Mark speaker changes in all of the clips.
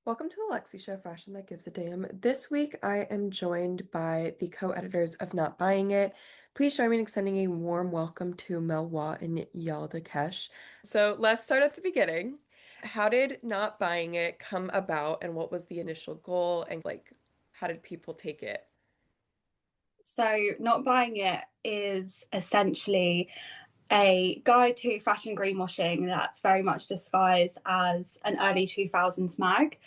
Speaker 1: Welcome to the Lexi Show Fashion That Gives a Damn. This week I am joined by the co-editors of Not Buying It. Please join me in extending a warm welcome to Mel Watt and Yalda Kesh. So let's start at the beginning. How did Not Buying It come about and what was the initial goal and how did people take it?
Speaker 2: So, Not Buying It is essentially a guide to fashion greenwashing that's very much disguised as an early 2000s mag.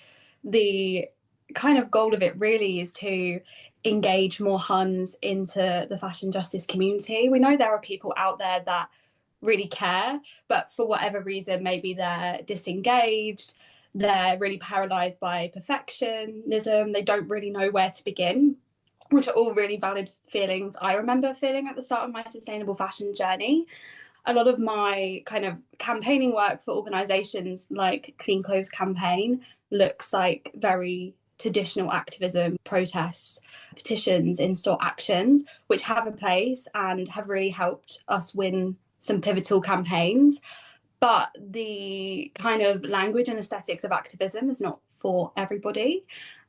Speaker 2: The kind of goal of it really is to engage more Huns into the fashion justice community. We know there are people out there that really care, but for whatever reason, maybe they're disengaged, they're really paralyzed by perfectionism, they don't really know where to begin, which are all really valid feelings I remember feeling at the start of my sustainable fashion journey. A lot of my kind of campaigning work for organizations like Clean Clothes Campaign looks like very traditional activism, protests, petitions, in-store actions, which have a place and have really helped us win some pivotal campaigns. But the kind of language and aesthetics of activism is not for everybody.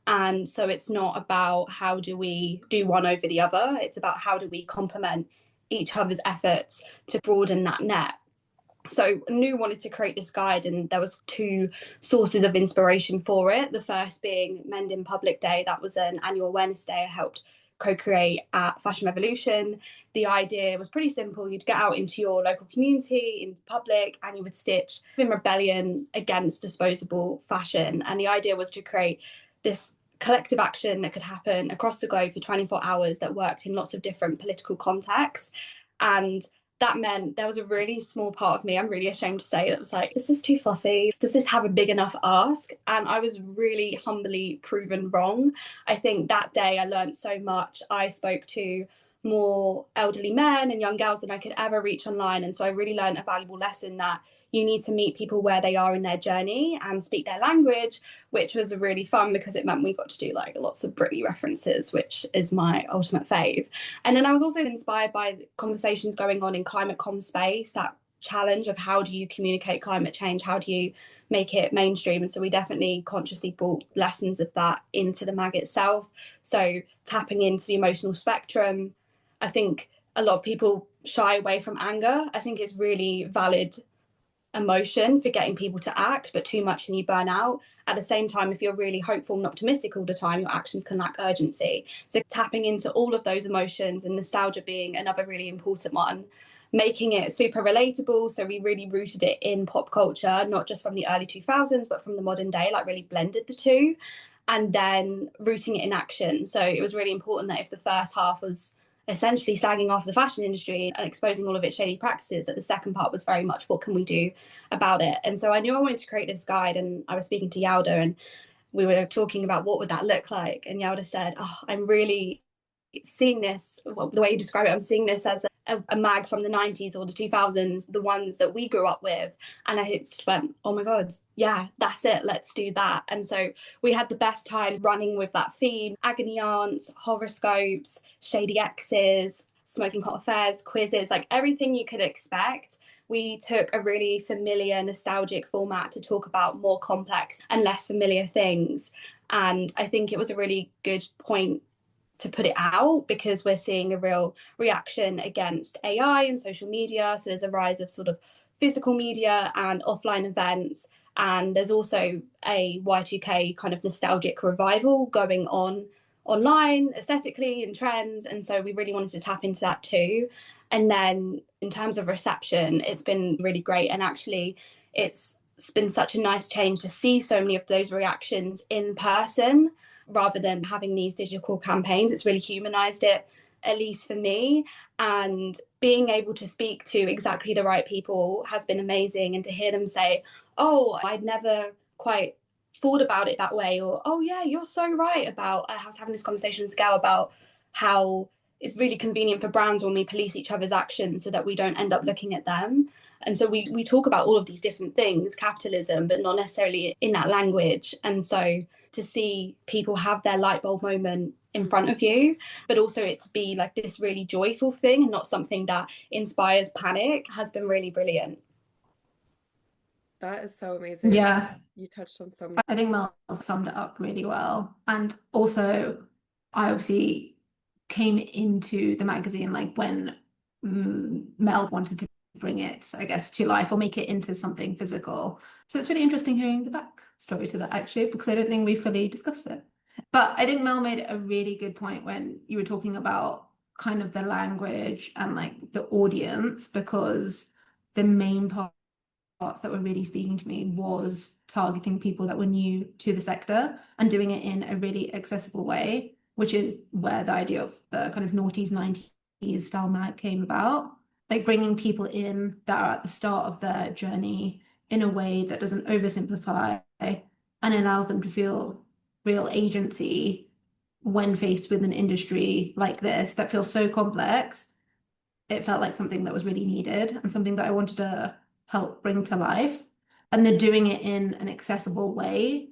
Speaker 2: And so it's not about how do we do one over the other, it's about how do we complement each other's efforts to broaden that net. So Nu wanted to create this guide, and there was two sources of inspiration for it. The first being Mend in Public Day. That was an annual awareness day I helped co-create at Fashion Revolution. The idea was pretty simple. You'd get out into your local community, into public, and you would stitch in rebellion against disposable fashion. And the idea was to create this collective action that could happen across the globe for 24 hours that worked in lots of different political contexts. And that meant there was a really small part of me, I'm really ashamed to say, that was like, is this too fluffy? Does this have a big enough ask? And I was really humbly proven wrong. I think that day I learned so much. I spoke to more elderly men and young girls than I could ever reach online. And so I really learned a valuable lesson that you need to meet people where they are in their journey and speak their language, which was really fun because it meant we got to do like lots of Britney references, which is my ultimate fave. And then I was also inspired by conversations going on in climate com space, that challenge of how do you communicate climate change, how do you make it mainstream. And so we definitely consciously brought lessons of that into the mag itself. So tapping into the emotional spectrum, I think a lot of people shy away from anger. I think it's really valid emotion for getting people to act, but too much and you burn out. At the same time, if you're really hopeful and optimistic all the time, your actions can lack urgency. So tapping into all of those emotions, and nostalgia being another really important one, making it super relatable. So we really rooted it in pop culture, not just from the early 2000s, but from the modern day, like really blended the two. And then rooting it in action. So it was really important that if the first half was essentially slagging off the fashion industry and exposing all of its shady practices, that the second part was very much what can we do about it. And so I knew I wanted to create this guide, and I was speaking to Yalda, and we were talking about what would that look like. And Yalda said, oh, I'm really seeing this, well, the way you describe it, I'm seeing this as a mag from the 90s or the 2000s, the ones that we grew up with. And I just went, oh my God, yeah, that's it. Let's do that. And so we had the best time running with that theme: agony aunts, horoscopes, shady exes, smoking hot affairs, quizzes, like everything you could expect. We took a really familiar, nostalgic format to talk about more complex and less familiar things. And I think it was a really good point to put it out, because we're seeing a real reaction against AI and social media. So there's a rise of sort of physical media and offline events. And there's also a Y2K kind of nostalgic revival going on online aesthetically and trends. And so we really wanted to tap into that too. And then in terms of reception, it's been really great. And actually, it's been such a nice change to see so many of those reactions in person rather than having these digital campaigns. It's really humanized it, at least for me. And being able to speak to exactly the right people has been amazing. And to hear them say, oh, I'd never quite thought about it that way, or oh yeah, you're so right about, I was having this conversation with Scale about how it's really convenient for brands when we police each other's actions so that we don't end up looking at them. And so we talk about all of these different things, capitalism, but not necessarily in that language. And so to see people have their light bulb moment in front of you, but also it to be like this really joyful thing and not something that inspires panic, has been really brilliant.
Speaker 1: That is so amazing.
Speaker 3: Yeah,
Speaker 1: You touched on so many.
Speaker 3: I think Mel summed it up really well. And also, I obviously came into the magazine like when Mel wanted to bring it, I guess, to life or make it into something physical. So it's really interesting hearing the backstory to that actually, because I don't think we fully discussed it. But I think Mel made a really good point when you were talking about kind of the language and like the audience, because the main parts that were really speaking to me was targeting people that were new to the sector and doing it in a really accessible way, which is where the idea of the kind of noughties, 90s style mag came about. Like bringing people in that are at the start of their journey in a way that doesn't oversimplify and allows them to feel real agency when faced with an industry like this that feels so complex. It felt like something that was really needed and something that I wanted to help bring to life. And the doing it in an accessible way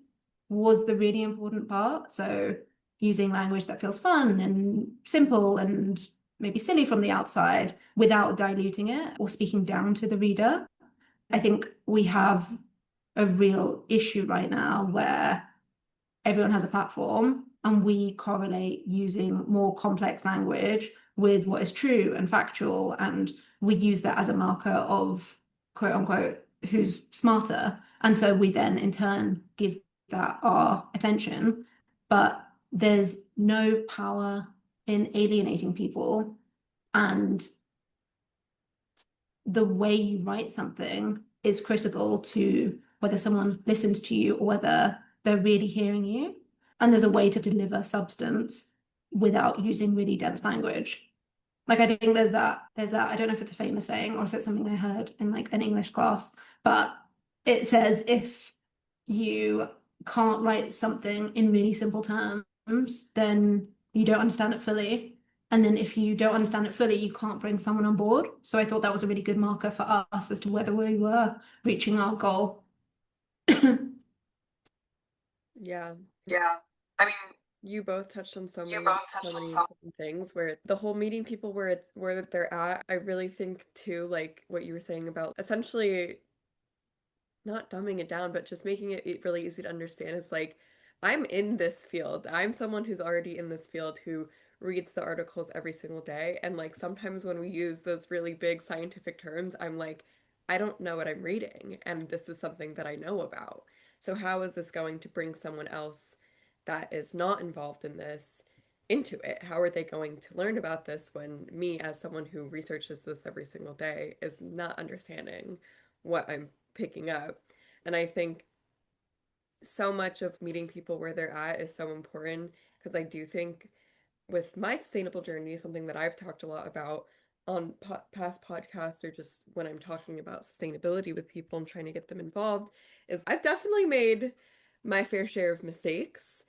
Speaker 3: was the really important part. So using language that feels fun and simple and maybe silly from the outside without diluting it or speaking down to the reader. I think we have a real issue right now where everyone has a platform and we correlate using more complex language with what is true and factual. And we use that as a marker of quote unquote who's smarter. And so we then in turn give that our attention. But there's no power in alienating people. And the way you write something is critical to whether someone listens to you or whether they're really hearing you. And there's a way to deliver substance without using really dense language. Like I think there's that, I don't know if it's a famous saying or if it's something I heard in like an English class, but it says if you can't write something in really simple terms, then you don't understand it fully. And then if you don't understand it fully, you can't bring someone on board. So I thought that was a really good marker for us as to whether we were reaching our goal.
Speaker 1: Yeah.
Speaker 3: Yeah. I mean,
Speaker 1: You both touched on
Speaker 3: you both
Speaker 1: so
Speaker 3: touched on
Speaker 1: many
Speaker 3: some.
Speaker 1: important things where the whole meeting people where they're at. I really think too, like what you were saying about essentially not dumbing it down, but just making it really easy to understand. It's like, I'm in this field. I'm someone who's already in this field who reads the articles every single day. And like sometimes when we use those really big scientific terms, I'm like, I don't know what I'm reading. And this is something that I know about. So how is this going to bring someone else that is not involved in this into it? How are they going to learn about this when me, as someone who researches this every single day, is not understanding what I'm picking up? And I think so much of meeting people where they're at is so important because I do think with my sustainable journey, something that I've talked a lot about on past podcasts or just when I'm talking about sustainability with people and trying to get them involved, is I've definitely made my fair share of mistakes.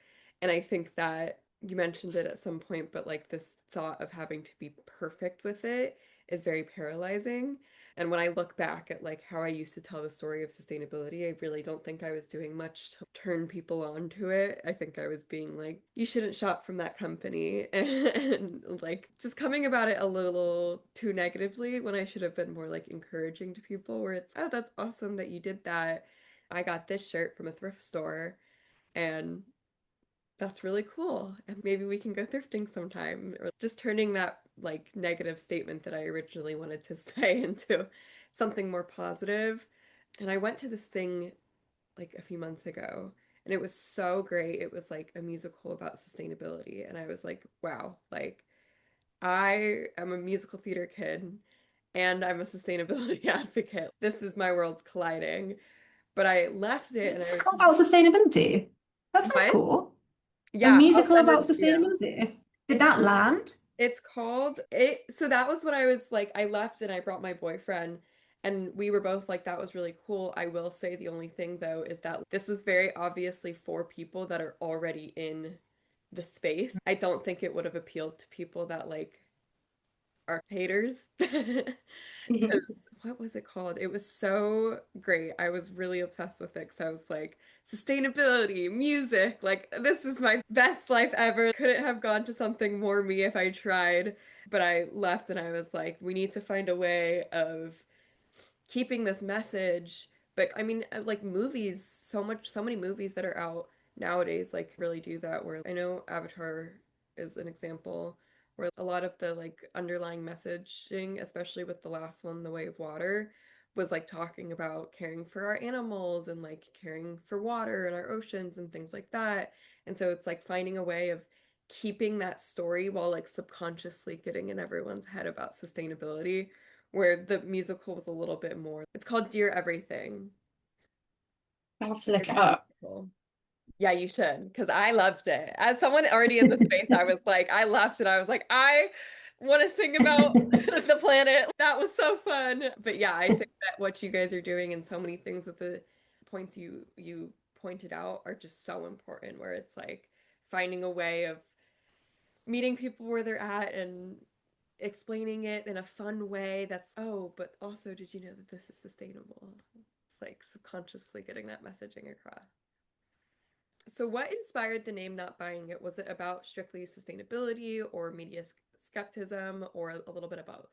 Speaker 1: And I think that you mentioned it at some point, but like this thought of having to be perfect with it is very paralyzing. And when I look back at like how I used to tell the story of sustainability, I really don't think I was doing much to turn people on to it. I think I was being like, you shouldn't shop from that company and like just coming about it a little too negatively when I should have been more like encouraging to people where it's, oh, that's awesome that you did that. I got this shirt from a thrift store and that's really cool. And maybe we can go thrifting sometime. Or just turning that like negative statement that I originally wanted to say into something more positive. And I went to this thing like a few months ago and it was so great. It was like a musical about sustainability. And I was like, wow, like I am a musical theater kid and I'm a sustainability advocate. This is my worlds colliding. But I left it and I was,
Speaker 3: Musical about sustainability. That sounds
Speaker 1: what?
Speaker 3: cool. A
Speaker 1: Yeah, I'll
Speaker 3: musical
Speaker 1: send
Speaker 3: about
Speaker 1: it to you.
Speaker 3: sustainability. Did that land?
Speaker 1: It's called it. So that was what I was like. I left and I brought my boyfriend, and we were both like, that was really cool. I will say the only thing though is that this was very obviously for people that are already in the space. I don't think it would have appealed to people that like are haters. What was it called? It was so great. I was really obsessed with it because I was like, sustainability, music, like this is my best life ever. Couldn't have gone to something more me if I tried. But I left and I was like, we need to find a way of keeping this message, But I mean, like movies, so many movies that are out nowadays, like really do that. Where I know Avatar is an example where a lot of the like underlying messaging, especially with the last one, The Way of Water, was like talking about caring for our animals and like caring for water and our oceans and things like that. And so it's like finding a way of keeping that story while like subconsciously getting in everyone's head about sustainability, where the musical was a little bit more. It's called Dear Everything.
Speaker 2: I have to
Speaker 1: Dear
Speaker 2: look it up.
Speaker 1: Musical. Yeah, you should, because I loved it. As someone already in the space, I was like, I left it. I was like, I want to sing about the planet. That was so fun. But yeah, I think that what you guys are doing and so many things that the points you pointed out are just so important, where it's like finding a way of meeting people where they're at and explaining it in a fun way that's, oh, but also, did you know that this is sustainable? It's like subconsciously getting that messaging across. So, what inspired the name Not Buying It? Was it about strictly sustainability or media skepticism or a little bit of both?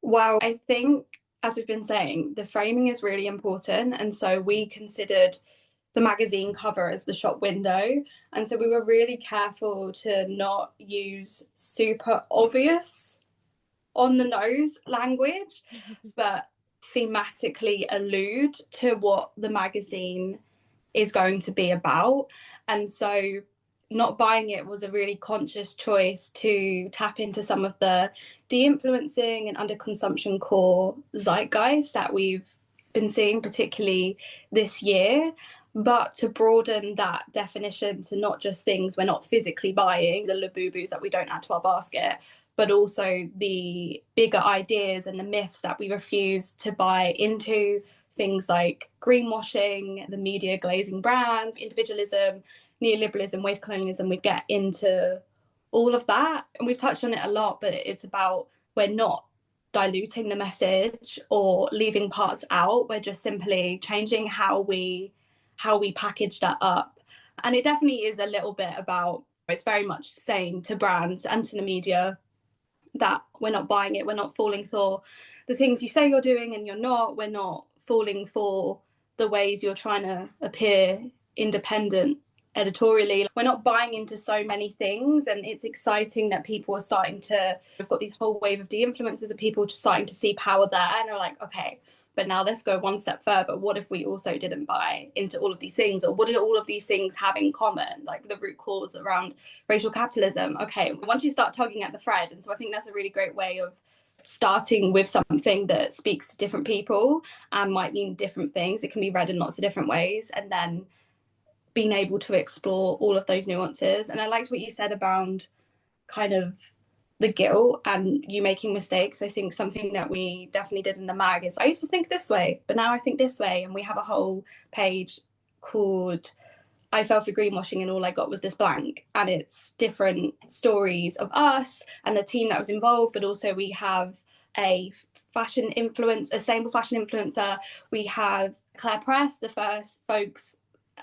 Speaker 2: Well, I think, as we've been saying, the framing is really important. And so we considered the magazine cover as the shop window. And so we were really careful to not use super obvious on the nose language, but thematically allude to what the magazine is going to be about. And so not buying it was a really conscious choice to tap into some of the de-influencing and underconsumption core zeitgeist that we've been seeing, particularly this year, but to broaden that definition to not just things we're not physically buying, the labubus that we don't add to our basket, but also the bigger ideas and the myths that we refuse to buy into, things like greenwashing, the media glazing brands, individualism, neoliberalism, waste colonialism. We get into all of that. And we've touched on it a lot, but it's about we're not diluting the message or leaving parts out. We're just simply changing how we package that up. And it definitely is a little bit about, it's very much saying to brands and to the media that we're not buying it, we're not falling for the things you say you're doing and you're not, we're not falling for the ways you're trying to appear independent editorially. We're not buying into so many things, and it's exciting that people are starting to, we've got these whole wave of de-influencers of people just starting to see power there, and are like, okay, but now let's go one step further. What if we also didn't buy into all of these things? Or what did all of these things have in common? Like the root cause around racial capitalism. Okay, once you start tugging at the thread. And so I think that's a really great way of starting with something that speaks to different people and might mean different things. It can be read in lots of different ways. And then being able to explore all of those nuances. And I liked what you said about kind of the guilt and you making mistakes. I think something that we definitely did in the mag is I used to think this way, but now I think this way. And we have a whole page called I fell for greenwashing and all I got was this blank. And it's different stories of us and the team that was involved, but also we have a fashion influence, a sustainable fashion influencer. We have Claire Press, the first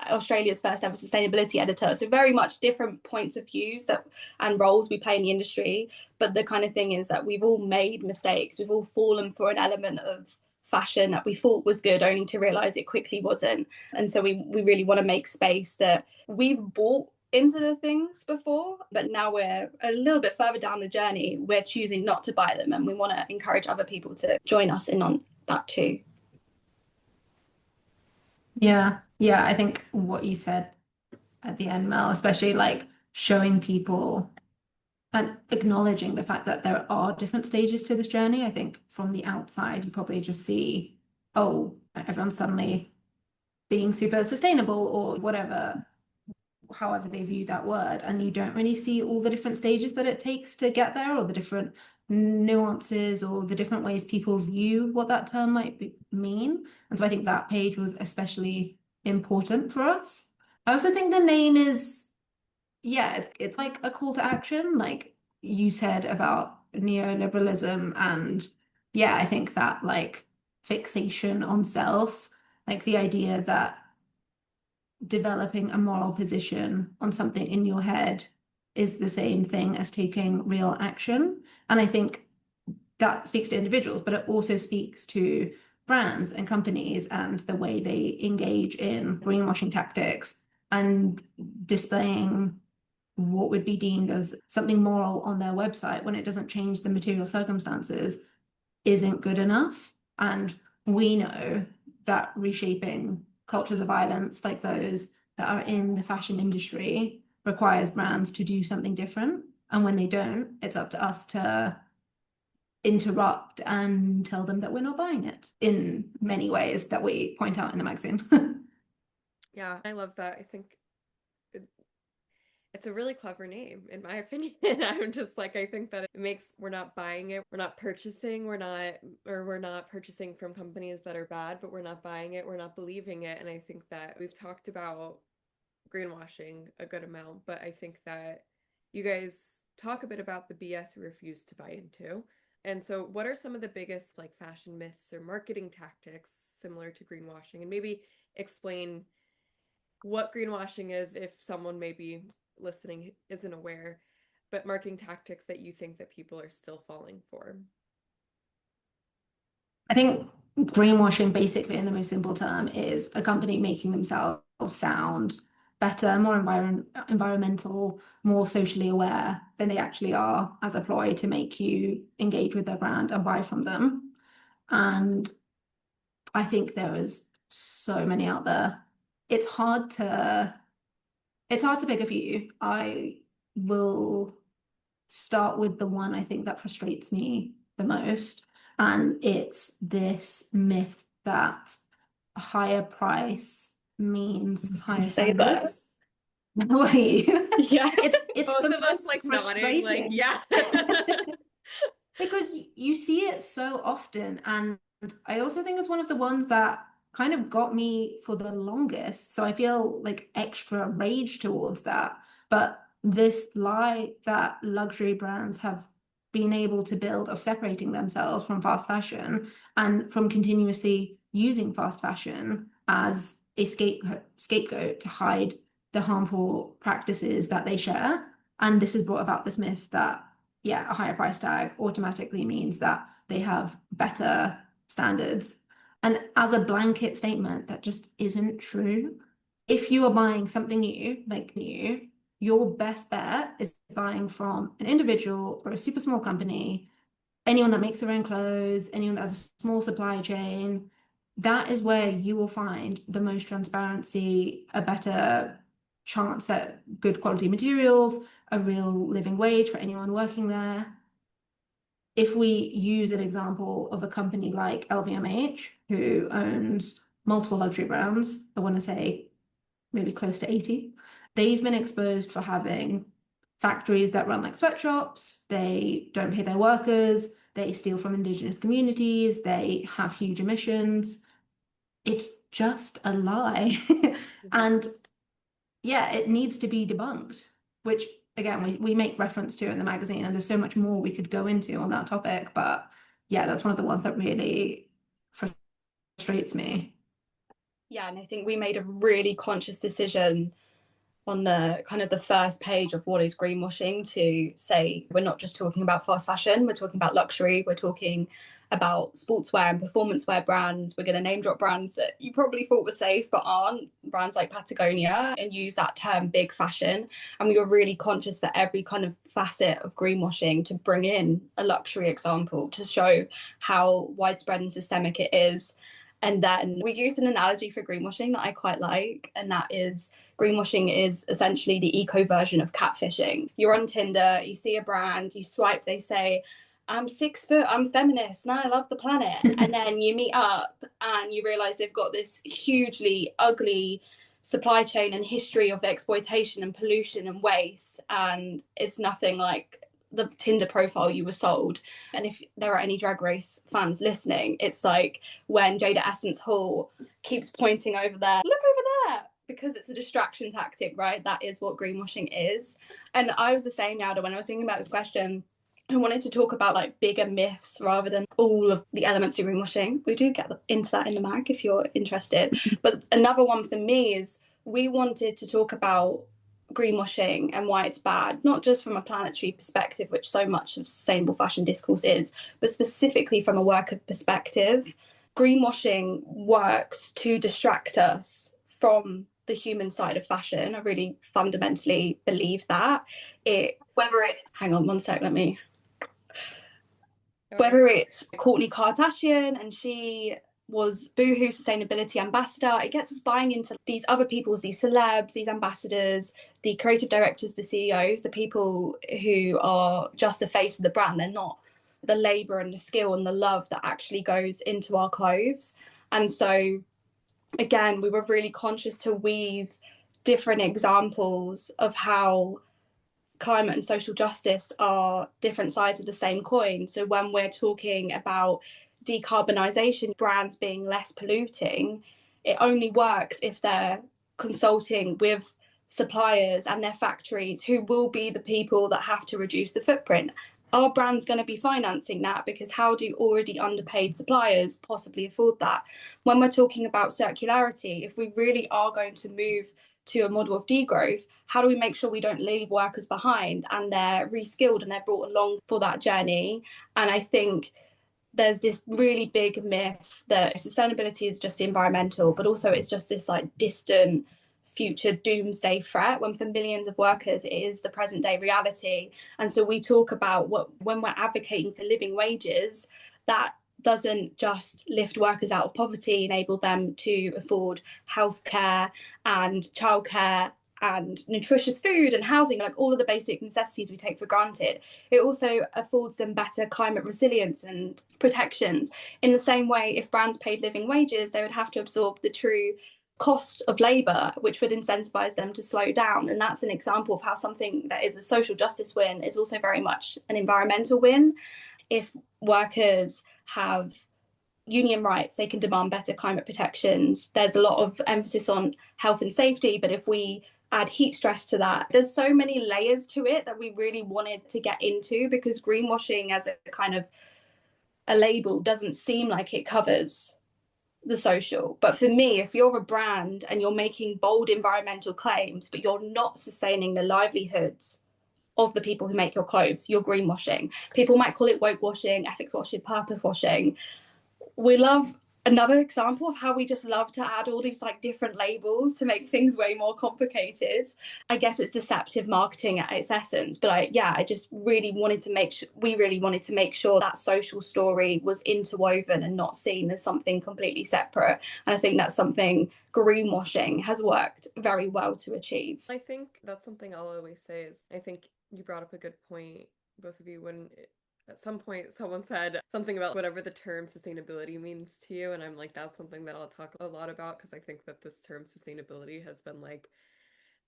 Speaker 2: Australia's first ever sustainability editor. So very much different points of views that and roles we play in the industry. But the kind of thing is that we've all made mistakes. We've all fallen for an element of fashion that we thought was good, only to realize it quickly wasn't. And so we really want to make space that we've bought into the things before, but now we're a little bit further down the journey. We're choosing not to buy them, and we want to encourage other people to join us in on that too.
Speaker 3: Yeah, yeah, I think what you said at the end, Mel, especially like showing people and acknowledging the fact that there are different stages to this journey. I think from the outside, you probably just see, oh, everyone's suddenly being super sustainable or whatever, however they view that word. And you don't really see all the different stages that it takes to get there, or the different nuances or the different ways people view what that term mean. And so I think that page was especially important for us. I also think the name is, yeah, it's like a call to action, like you said about neoliberalism. And yeah, I think that like fixation on self, like the idea that developing a moral position on something in your head is the same thing as taking real action. And I think that speaks to individuals, but it also speaks to brands and companies and the way they engage in greenwashing tactics and displaying what would be deemed as something moral on their website when it doesn't change the material circumstances isn't good enough. And we know that reshaping cultures of violence like those that are in the fashion industry requires brands to do something different. And when they don't, it's up to us to interrupt and tell them that we're not buying it in many ways that we point out in the magazine.
Speaker 1: Yeah, I love that. I think it's a really clever name, in my opinion. I'm just like, I think that it makes, we're not buying it, we're not purchasing, we're not purchasing from companies that are bad, but we're not buying it, we're not believing it. And I think that we've talked about greenwashing a good amount, but I think that you guys talk a bit about the BS we refuse to buy into. And so what are some of the biggest like fashion myths or marketing tactics similar to greenwashing? And maybe explain what greenwashing is if someone maybe listening isn't aware, but marketing tactics that you think that people are still falling for.
Speaker 3: I think greenwashing, basically, in the most simple term, is a company making themselves sound better, more environmental, more socially aware than they actually are as a ploy to make you engage with their brand and buy from them. And I think there is so many out there. It's hard to pick a few. I will start with the one I think that frustrates me the most, and it's this myth that a higher price means higher standards. Wait.
Speaker 2: Yeah.
Speaker 3: It's
Speaker 1: Both
Speaker 3: the
Speaker 1: of us
Speaker 3: most
Speaker 1: like nodding, like,
Speaker 3: frustrating.
Speaker 1: yeah.
Speaker 3: Because you see it so often, and I also think it's one of the ones that kind of got me for the longest. So I feel like extra rage towards that. But this lie that luxury brands have been able to build of separating themselves from fast fashion and from continuously using fast fashion as a scapegoat to hide the harmful practices that they share. And this has brought about this myth that, yeah, a higher price tag automatically means that they have better standards. And as a blanket statement, that just isn't true. If you are buying something new, your best bet is buying from an individual or a super small company, anyone that makes their own clothes, anyone that has a small supply chain. That is where you will find the most transparency, a better chance at good quality materials, a real living wage for anyone working there. If we use an example of a company like LVMH, who owns multiple luxury brands, I want to say maybe close to 80, they've been exposed for having factories that run like sweatshops, they don't pay their workers, they steal from indigenous communities, they have huge emissions. It's just a lie. And yeah, it needs to be debunked, which again, we make reference to in the magazine, and there's so much more we could go into on that topic. But yeah, that's one of the ones that really frustrates me.
Speaker 2: Yeah, and I think we made a really conscious decision on the kind of the first page of what is greenwashing to say we're not just talking about fast fashion, we're talking about luxury, we're talking about sportswear and performance wear brands. We're going to name drop brands that you probably thought were safe but aren't, brands like Patagonia, and use that term big fashion. And we were really conscious for every kind of facet of greenwashing to bring in a luxury example to show how widespread and systemic it is. And then we used an analogy for greenwashing that I quite like, and that is greenwashing is essentially the eco version of catfishing. You're on Tinder, you see a brand, you swipe, they say, I'm 6 foot, I'm feminist, and I love the planet. And then you meet up and you realize they've got this hugely ugly supply chain and history of exploitation and pollution and waste. And it's nothing like the Tinder profile you were sold. And if there are any Drag Race fans listening, it's like when Jada Essence Hall keeps pointing over there, look over there, because it's a distraction tactic, right? That is what greenwashing is. And I was the same, Nada, when I was thinking about this question. I wanted to talk about like bigger myths rather than all of the elements of greenwashing. We do get into that in the mag if you're interested. But another one for me is we wanted to talk about greenwashing and why it's bad, not just from a planetary perspective, which so much of sustainable fashion discourse is, but specifically from a worker perspective. greenwashing works to distract us from the human side of fashion. I really fundamentally believe that. Hang on one sec, whether it's Kourtney Kardashian and she was Boohoo Sustainability Ambassador, it gets us buying into these other people's, these celebs, these ambassadors, the creative directors, the CEOs, the people who are just the face of the brand. They're not the labor and the skill and the love that actually goes into our clothes. And so, again, we were really conscious to weave different examples of how climate and social justice are different sides of the same coin. So when we're talking about decarbonisation, brands being less polluting, it only works if they're consulting with suppliers and their factories, who will be the people that have to reduce the footprint. Our brand's going to be financing that, because how do already underpaid suppliers possibly afford that? When we're talking about circularity, if we really are going to move to a model of degrowth, how do we make sure we don't leave workers behind and they're reskilled and they're brought along for that journey? And I think there's this really big myth that sustainability is just environmental, but also it's just this like distant future doomsday threat, when for millions of workers it is the present day reality. And so we talk about when we're advocating for living wages, that doesn't just lift workers out of poverty, enable them to afford healthcare and childcare and nutritious food and housing, like all of the basic necessities we take for granted. It also affords them better climate resilience and protections. In the same way, if brands paid living wages, they would have to absorb the true cost of labour, which would incentivize them to slow down. And that's an example of how something that is a social justice win is also very much an environmental win. If workers have union rights, they can demand better climate protections. There's a lot of emphasis on health and safety, but if we add heat stress to that, there's so many layers to it that we really wanted to get into, because greenwashing as a kind of a label doesn't seem like it covers the social. But for me, if you're a brand and you're making bold environmental claims, but you're not sustaining the livelihoods of the people who make your clothes, you're greenwashing. People might call it woke washing, ethics washing, purpose washing. We love another example of how we just love to add all these like different labels to make things way more complicated. I guess it's deceptive marketing at its essence, but I just really wanted to we really wanted to make sure that social story was interwoven and not seen as something completely separate. And I think that's something greenwashing has worked very well to achieve.
Speaker 1: I think that's something I'll always say is, I think you brought up a good point, both of you, when at some point someone said something about whatever the term sustainability means to you, and I'm like, that's something that I'll talk a lot about, because I think that this term sustainability has been like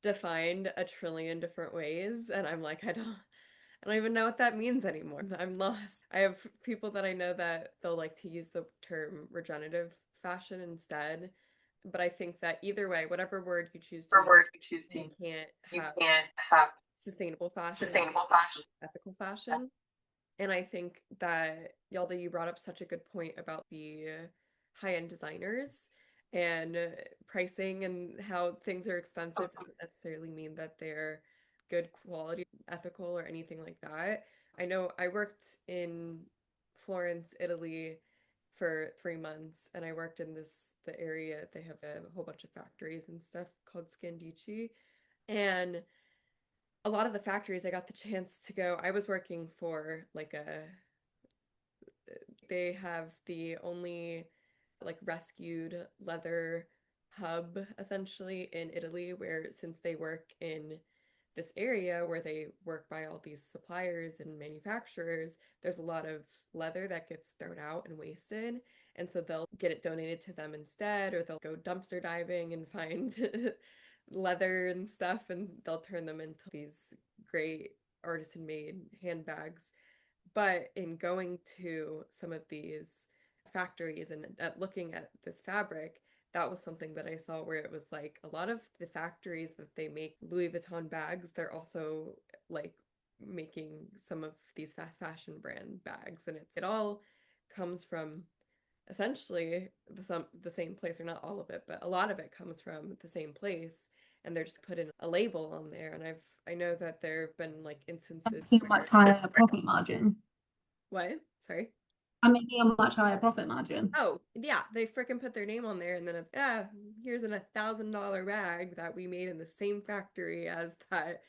Speaker 1: defined a trillion different ways, and I'm like, I don't even know what that means anymore. I'm lost. I have people that I know that they'll like to use the term regenerative fashion instead, but I think that either way, whatever word you choose to use, you can't have sustainable fashion, ethical fashion. And I think that, Yalda, you brought up such a good point about the high-end designers and pricing, and how things are expensive doesn't necessarily mean that they're good quality, ethical, or anything like that. I know I worked in Florence, Italy for 3 months, and I worked in the area. They have a whole bunch of factories and stuff called Scandici. And a lot of the factories I got the chance to go, I was working for like they have the only like rescued leather hub essentially in Italy, where since they work in this area where they work by all these suppliers and manufacturers, there's a lot of leather that gets thrown out and wasted. And so they'll get it donated to them instead, or they'll go dumpster diving and find leather and stuff, and they'll turn them into these great artisan made handbags. But in going to some of these factories and looking at this fabric, that was something that I saw, where it was like a lot of the factories that they make Louis Vuitton bags, they're also like making some of these fast fashion brand bags, and it all comes from essentially the same place, or not all of it, but a lot of it comes from the same place, and they're just putting a label on there. And I know that there have been like instances.
Speaker 3: Much higher profit margin.
Speaker 1: What? Sorry.
Speaker 3: I'm making a much higher profit margin.
Speaker 1: Oh, yeah, they freaking put their name on there and then it's, here's an $1,000 bag that we made in the same factory as that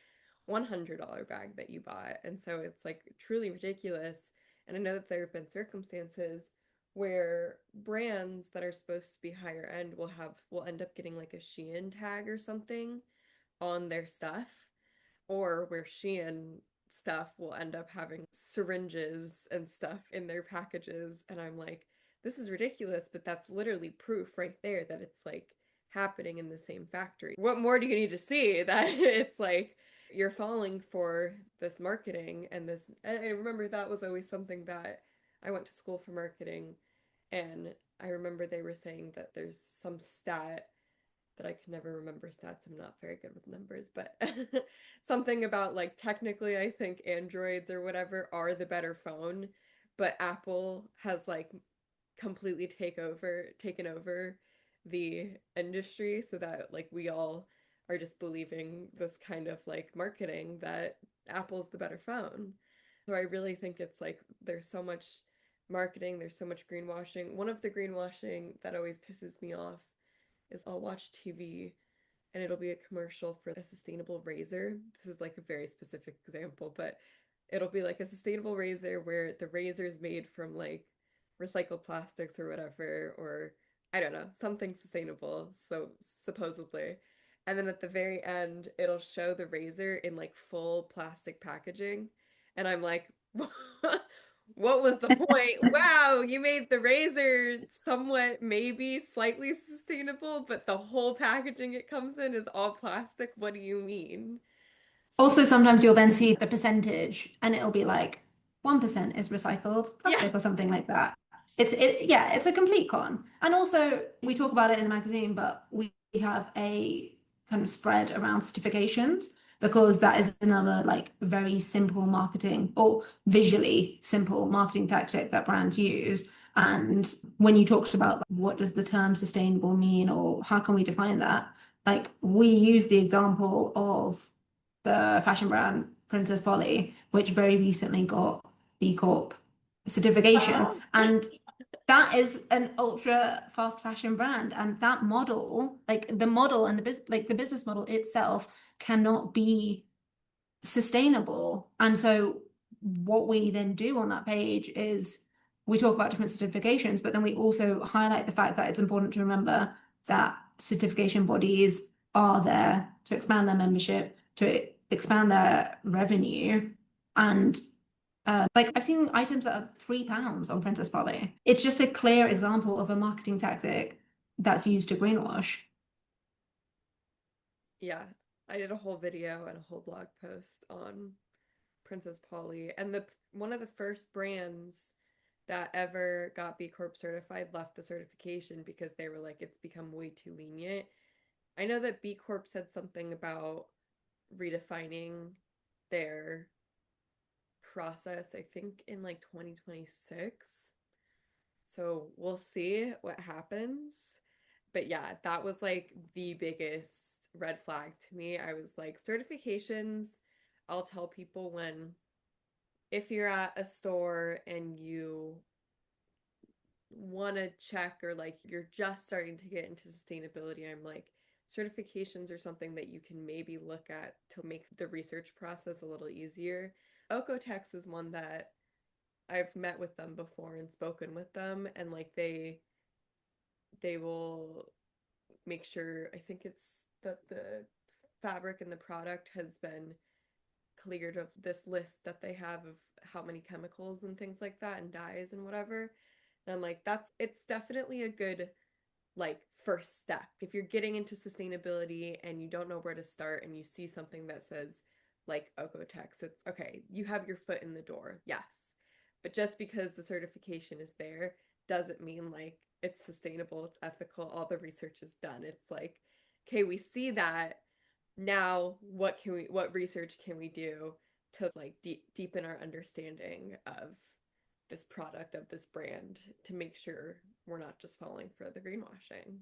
Speaker 1: $100 bag that you bought. And so it's like truly ridiculous. And I know that there have been circumstances where brands that are supposed to be higher end will end up getting like a Shein tag or something on their stuff, or where Shein stuff will end up having syringes and stuff in their packages. And I'm like, this is ridiculous, but that's literally proof right there that it's like happening in the same factory. What more do you need to see that it's like you're falling for this marketing and this? I remember that was always something that I went to school for marketing, and I remember they were saying that there's some stat that I can never remember stats. I'm not very good with numbers, but something about like technically I think Androids or whatever are the better phone, but Apple has like completely taken over the industry so that like we all are just believing this kind of like marketing that Apple's the better phone. So I really think it's like there's so much marketing, there's so much greenwashing. One of the greenwashing that always pisses me off is I'll watch TV and it'll be a commercial for a sustainable razor. This is like a very specific example, but it'll be like a sustainable razor where the razor is made from like recycled plastics or whatever, or I don't know, something sustainable, so supposedly. And then at the very end, it'll show the razor in like full plastic packaging. And I'm like, what was the point? Wow, you made the razor somewhat maybe slightly sustainable, but the whole packaging it comes in is all plastic. What do you mean?
Speaker 3: Also, sometimes you'll then see the percentage and it'll be like 1% is recycled
Speaker 1: Yeah.
Speaker 3: plastic or something like that. Yeah, it's a complete con. And also we talk about it in the magazine, but we have a kind of spread around certifications because that is another like very simple marketing or visually simple marketing tactic that brands use. And when you talked about like, what does the term sustainable mean or how can we define that? Like we use the example of the fashion brand Princess Polly, which very recently got B Corp certification. And that is an ultra fast fashion brand. And that model, like the model and the business model itself cannot be sustainable. And so what we then do on that page is we talk about different certifications, but then we also highlight the fact that it's important to remember that certification bodies are there to expand their membership, to expand their revenue. And like I've seen items that are £3 on Princess Polly. It's just a clear example of a marketing tactic that's used to greenwash.
Speaker 1: Yeah, I did a whole video and a whole blog post on Princess Polly, and the one of the first brands that ever got B Corp certified left the certification because they were like, it's become way too lenient. I know that B Corp said something about redefining their process, I think in like 2026. So we'll see what happens. But yeah, that was like the biggest red flag to me. I was like, certifications, I'll tell people when, if you're at a store and you want to check or like you're just starting to get into sustainability, I'm like, certifications are something that you can maybe look at to make the research process a little easier. Okotex is one that I've met with them before and spoken with them, and like they will make sure, I think it's that the fabric in the product has been cleared of this list that they have of how many chemicals and things like that and dyes and whatever. And I'm like, it's definitely a good like first step. If you're getting into sustainability and you don't know where to start and you see something that says like Okotex, it's okay, you have your foot in the door. Yes. But just because the certification is there doesn't mean like it's sustainable, it's ethical, all the research is done. It's like, okay, we see that. Now what research can we do to like deepen our understanding of this product, of this brand, to make sure we're not just falling for the greenwashing.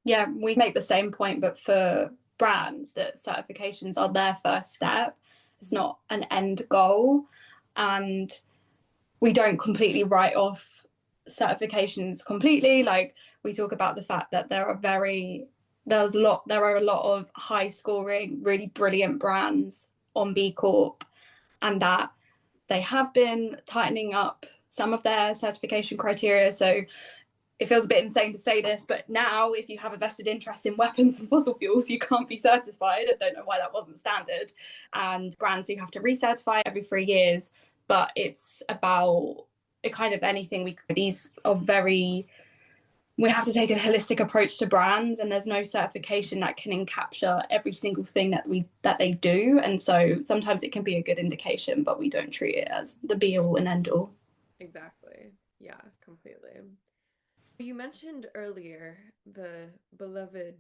Speaker 2: Yeah, we make the same point, but for brands, that certifications are their first step. It's not an end goal. And we don't completely write off certifications completely. Like, we talk about the fact that there are a lot of high scoring, really brilliant brands on B Corp, and that they have been tightening up some of their certification criteria. So it feels a bit insane to say this, but now if you have a vested interest in weapons and fossil fuels, you can't be certified. I don't know why that wasn't standard. And brands you have to recertify every 3 years. But it's about kind of anything. These are very, we have to take a holistic approach to brands, and there's no certification that can capture every single thing that they do. And so sometimes it can be a good indication, but we don't treat it as the be all and end all.
Speaker 1: Exactly. Yeah, completely. You mentioned earlier the beloved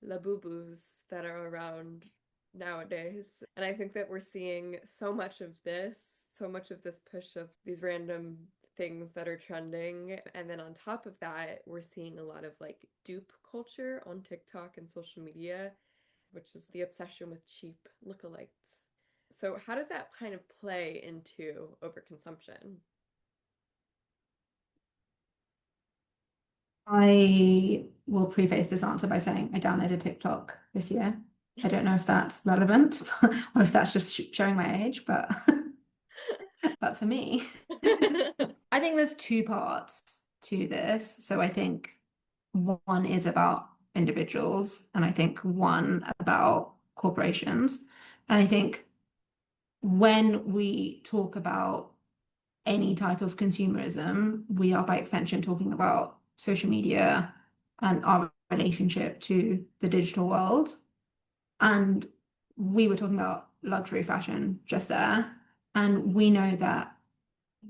Speaker 1: labubus that are around nowadays. And I think that we're seeing so much of this push of these random things that are trending. And then on top of that, we're seeing a lot of like dupe culture on TikTok and social media, which is the obsession with cheap lookalikes. So how does that kind of play into overconsumption?
Speaker 3: I will preface this answer by saying I downloaded TikTok this year. I don't know if that's relevant or if that's just showing my age, but but for me, I think there's two parts to this. So I think one is about individuals, and I think one about corporations. And I think when we talk about any type of consumerism, we are by extension talking about social media and our relationship to the digital world. And we were talking about luxury fashion just there. And we know that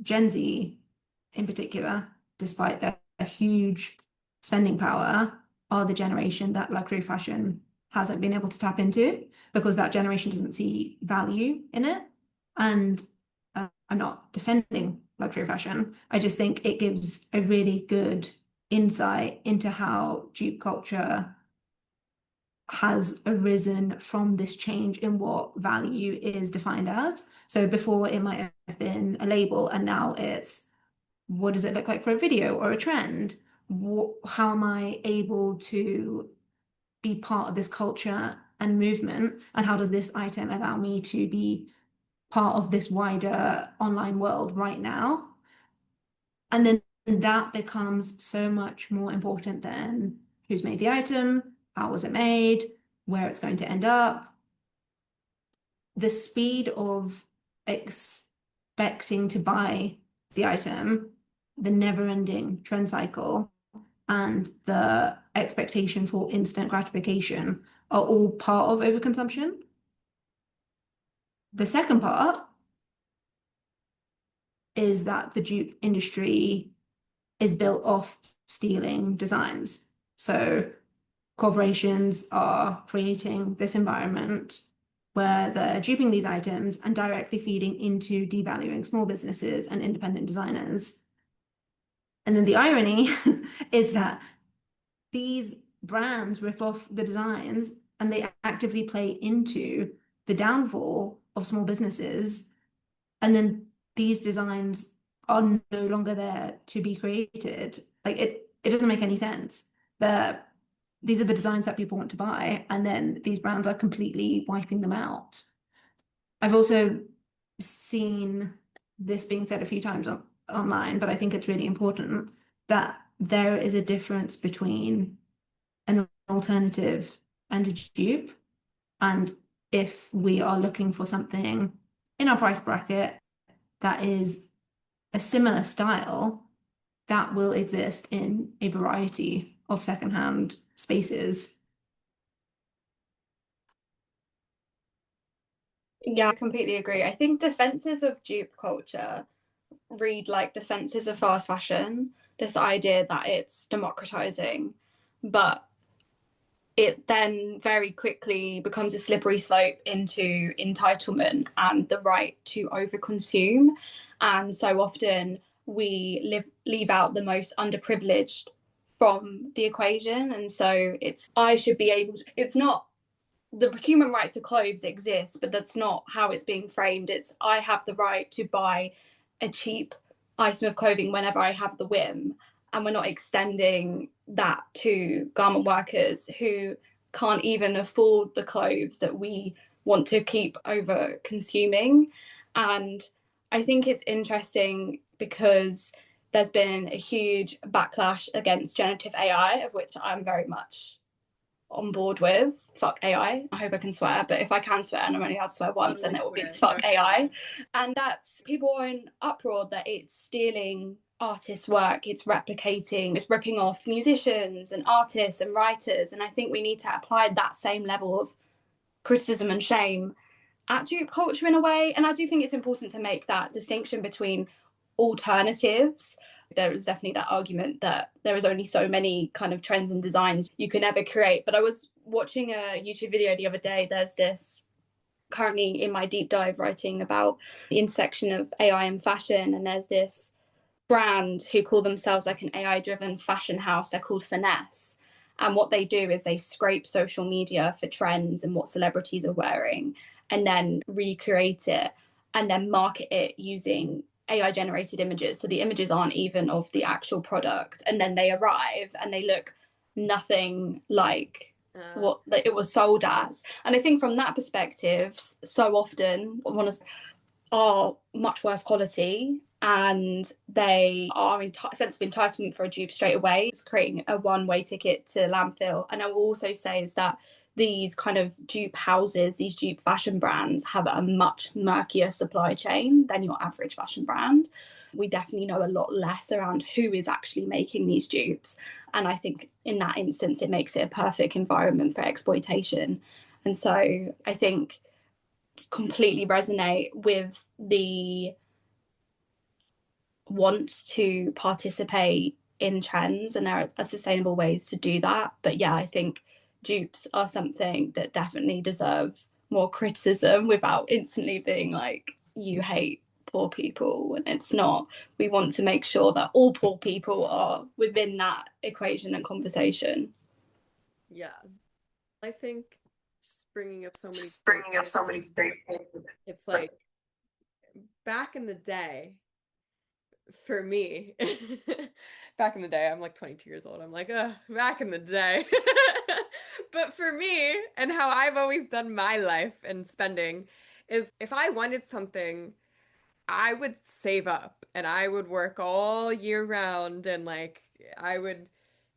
Speaker 3: Gen Z in particular, despite their huge spending power, are the generation that luxury fashion hasn't been able to tap into because that generation doesn't see value in it. And I'm not defending luxury fashion. I just think it gives a really good insight into how dupe culture has arisen from this change in what value is defined as. So before it might have been a label, and now it's what does it look like for a video or a trend? How am I able to be part of this culture and movement? And how does this item allow me to be part of this wider online world right now? And then that becomes so much more important than who's made the item, how was it made, where it's going to end up. The speed of expecting to buy the item, the never-ending trend cycle, and the expectation for instant gratification are all part of overconsumption. The second part is that the dupe industry is built off stealing designs. So corporations are creating this environment where they're duping these items and directly feeding into devaluing small businesses and independent designers. And then the irony is that these brands rip off the designs and they actively play into the downfall of small businesses. And then these designs are no longer there to be created. Like it doesn't make any sense. These are the designs that people want to buy, and then these brands are completely wiping them out. I've also seen this being said a few times online, but I think it's really important that there is a difference between an alternative and a dupe. And if we are looking for something in our price bracket that is a similar style, that will exist in a variety of secondhand spaces.
Speaker 2: Yeah, I completely agree. I think defenses of dupe culture read like defenses of fast fashion, this idea that it's democratizing, but it then very quickly becomes a slippery slope into entitlement and the right to overconsume. And so often we leave out the most underprivileged from the equation. And so I should be able to, it's not, the human right to clothes exists, but that's not how it's being framed. It's I have the right to buy a cheap item of clothing whenever I have the whim, and we're not extending that to garment workers who can't even afford the clothes that we want to keep over consuming. And I think it's interesting because there's been a huge backlash against generative AI, of which I'm very much on board with. Fuck AI. I hope I can swear, but if I can swear and I'm only allowed to swear once, then it will be fuck AI. And that's, people are in uproar that it's stealing artists' work, it's replicating, it's ripping off musicians and artists and writers. And I think we need to apply that same level of criticism and shame at dupe culture in a way. And I do think it's important to make that distinction between alternatives. There is definitely that argument that there is only so many kind of trends and designs you can ever create. But I was watching a YouTube video the other day. There's this, currently in my deep dive writing about the intersection of AI and fashion, and there's this brand who call themselves like an AI driven fashion house. They're called Finesse. And what they do is they scrape social media for trends and what celebrities are wearing, and then recreate it and then market it using AI generated images. So the images aren't even of the actual product. And then they arrive and they look nothing like what it was sold as. And I think from that perspective, so often are much worse quality, and they are in sense of entitlement for a dupe straight away. It's creating a one-way ticket to landfill. And I will also say is that these kind of dupe houses, these dupe fashion brands have a much murkier supply chain than your average fashion brand. We definitely know a lot less around who is actually making these dupes. And I think in that instance, it makes it a perfect environment for exploitation. And so I think completely resonate with the want to participate in trends, and there are sustainable ways to do that. But yeah, I think dupes are something that definitely deserve more criticism without instantly being like, you hate poor people. And it's not. We want to make sure that all poor people are within that equation and conversation.
Speaker 1: Yeah. I think just bringing up so many great points. It's like back in the day, for me, back in the day, I'm like 22 years old. I'm like, back in the day. But for me, and how I've always done my life and spending, is if I wanted something, I would save up and I would work all year round, and like I would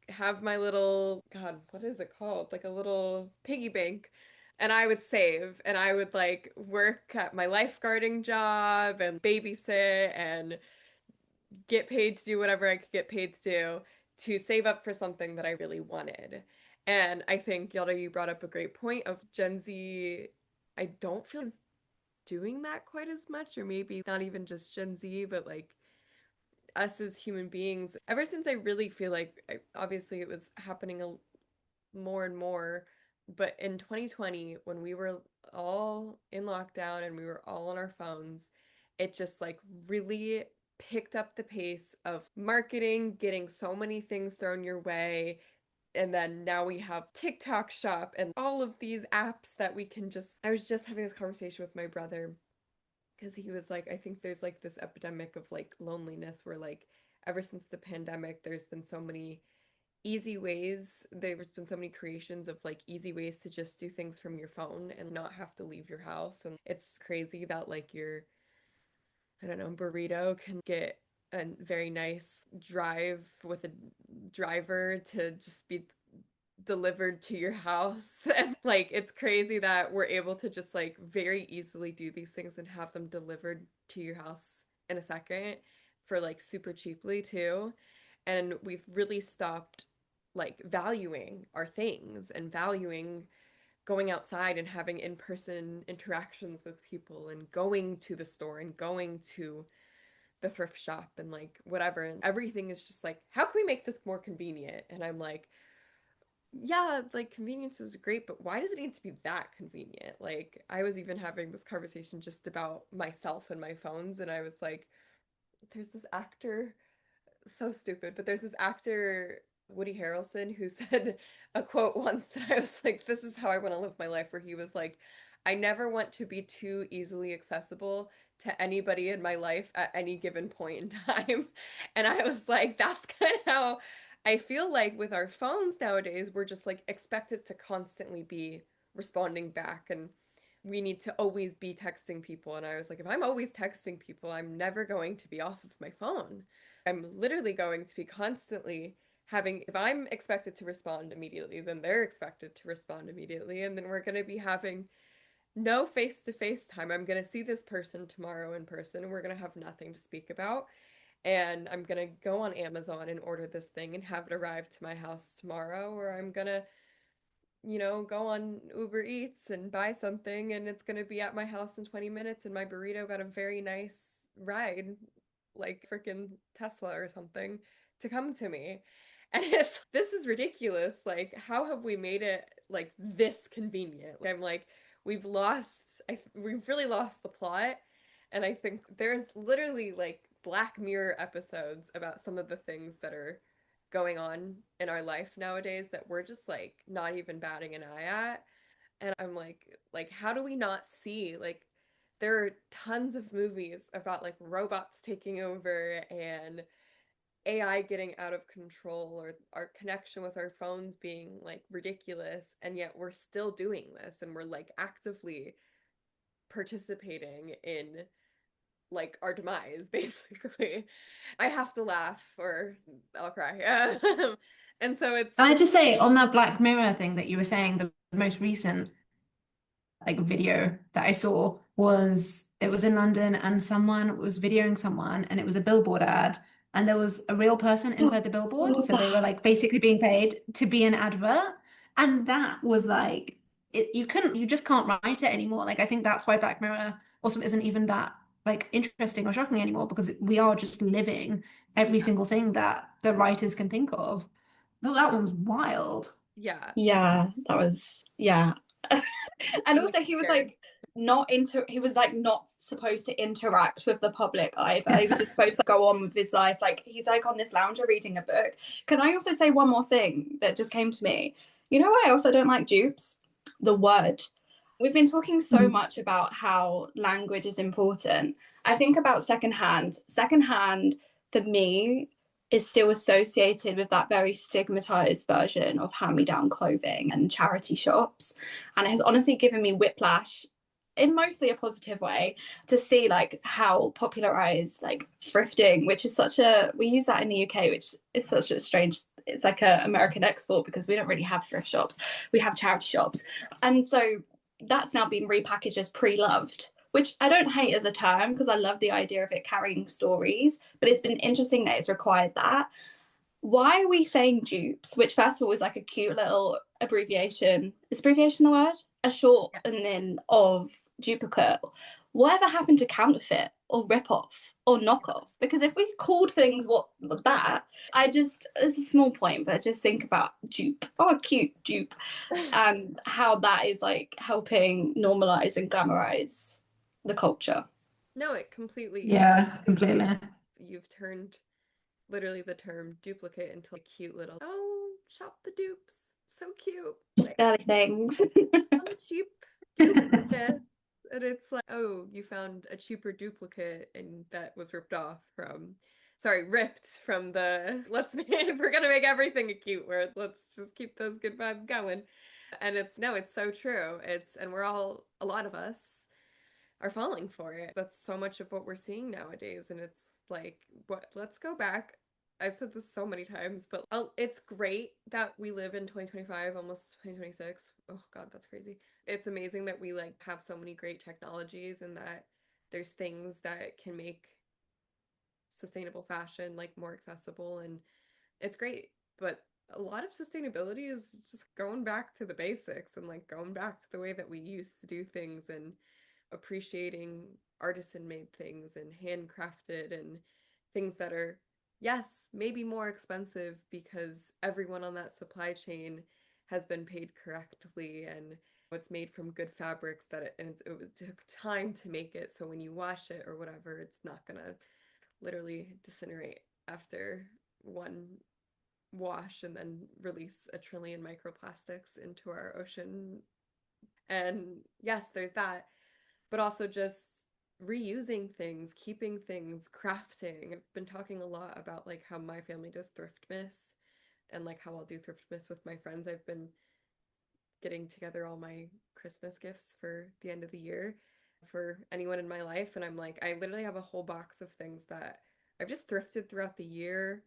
Speaker 1: have my little, God, what is it called? Like a little piggy bank. And I would save and I would like work at my lifeguarding job and babysit and get paid to do whatever I could get paid to do to save up for something that I really wanted. And I think, Yelda, you brought up a great point of Gen Z. I don't feel is doing that quite as much, or maybe not even just Gen Z, but like us as human beings. Ever since I really feel like, obviously, it was happening more and more, but in 2020, when we were all in lockdown and we were all on our phones, it just like really picked up the pace of marketing, getting so many things thrown your way. And then now we have TikTok Shop and all of these apps that we can just. I was just having this conversation with my brother because he was like, I think there's like this epidemic of like loneliness where like ever since the pandemic, there's been so many easy ways. There's been so many creations of like easy ways to just do things from your phone and not have to leave your house. And it's crazy that like your, I don't know, burrito can get a very nice drive with a driver to just be delivered to your house. And like it's crazy that we're able to just like very easily do these things and have them delivered to your house in a second for like super cheaply too. And we've really stopped like valuing our things and valuing going outside and having in-person interactions with people and going to the store and going to the thrift shop and like whatever. And everything is just like, how can we make this more convenient? And I'm like, yeah, like convenience is great, but why does it need to be that convenient? Like, I was even having this conversation just about myself and my phones, and I was like, there's this actor, so stupid, but there's this actor, Woody Harrelson, who said a quote once that I was like, this is how I want to live my life, where he was like, I never want to be too easily accessible to anybody in my life at any given point in time. And I was like, that's kind of how I feel like with our phones nowadays, we're just like expected to constantly be responding back, and we need to always be texting people. And I was like, if I'm always texting people, I'm never going to be off of my phone. I'm literally going to be constantly having, if I'm expected to respond immediately, then they're expected to respond immediately. And then we're going to be having no face-to-face time. I'm going to see this person tomorrow in person, and we're going to have nothing to speak about. And I'm going to go on Amazon and order this thing and have it arrive to my house tomorrow, or I'm going to go on Uber Eats and buy something and it's gonna be at my house in 20 minutes and my burrito got a very nice ride, like freaking Tesla or something, to come to me. And this is ridiculous. Like, how have we made it like this convenient? I'm like, we've really lost the plot. And I think there's literally like Black Mirror episodes about some of the things that are going on in our life nowadays that we're just like not even batting an eye at. And I'm like how do we not see, like, there are tons of movies about like robots taking over and AI getting out of control, or our connection with our phones being like ridiculous, and yet we're still doing this and we're like actively participating in like our demise basically. I have to laugh or I'll cry. And so
Speaker 3: Can I just say on that Black Mirror thing that you were saying, the most recent like video that I saw was it was in London and someone was videoing someone and it was a billboard ad and there was a real person inside the billboard. So they were like basically being paid to be an advert. And that was like you just can't write it anymore. Like I think that's why Black Mirror also isn't even that like interesting or shocking anymore, because we are just living every single thing that the writers can think of. Though that one was wild.
Speaker 1: yeah,
Speaker 2: Yeah, that was, yeah. And
Speaker 1: I'm like
Speaker 2: also he was
Speaker 1: scared.
Speaker 2: like not supposed to interact with the public either. He was just supposed to go on with his life. Like he's like on this lounger reading a book. Can I also say one more thing that just came to me? You know why I also don't like dupes? The word. We've been talking so much about how language is important. I think about secondhand. Secondhand for me is still associated with that very stigmatized version of hand-me-down clothing and charity shops. And it has honestly given me whiplash in mostly a positive way to see like how popularized like thrifting, which is we use that in the UK, which is such a strange, it's like a American export because we don't really have thrift shops. We have charity shops. And so that's now been repackaged as pre-loved, which I don't hate as a term because I love the idea of it carrying stories, but it's been interesting that it's required that. Why are we saying dupes, which first of all is like a cute little abbreviation? Is abbreviation the word? A short and then of duplicate. Whatever happened to counterfeit or rip-off or knockoff? Because if we called things that, it's a small point, but just think about dupe. Oh, cute dupe. And how that is like helping normalize and glamorize the culture.
Speaker 1: No, it completely is.
Speaker 3: Yeah, completely.
Speaker 1: You've turned literally the term duplicate into a cute little, oh, shop the dupes, so cute,
Speaker 2: Just
Speaker 1: like
Speaker 2: girly things.
Speaker 1: some cheap duplicate. And it's like, oh, you found a cheaper duplicate and that was ripped from the, if we're gonna make everything a cute word, let's just keep those good vibes going. And it's so true. And a lot of us are falling for it. That's so much of what we're seeing nowadays. And it's like, let's go back. I've said this so many times, but it's great that we live in 2025, almost 2026. Oh God, that's crazy. It's amazing that we like have so many great technologies and that there's things that can make sustainable fashion like more accessible, and it's great. But a lot of sustainability is just going back to the basics and like going back to the way that we used to do things, and appreciating artisan made things and handcrafted and things that are, yes, maybe more expensive because everyone on that supply chain has been paid correctly and it's made from good fabrics it took time to make it, so when you wash it or whatever, it's not gonna literally disintegrate after one wash and then release a trillion microplastics into our ocean. And yes, there's that, but also just reusing things, keeping things, crafting. I've been talking a lot about like how my family does thrift miss and like how I'll do thrift miss with my friends. I've been getting together all my Christmas gifts for the end of the year for anyone in my life. And I'm like, I literally have a whole box of things that I've just thrifted throughout the year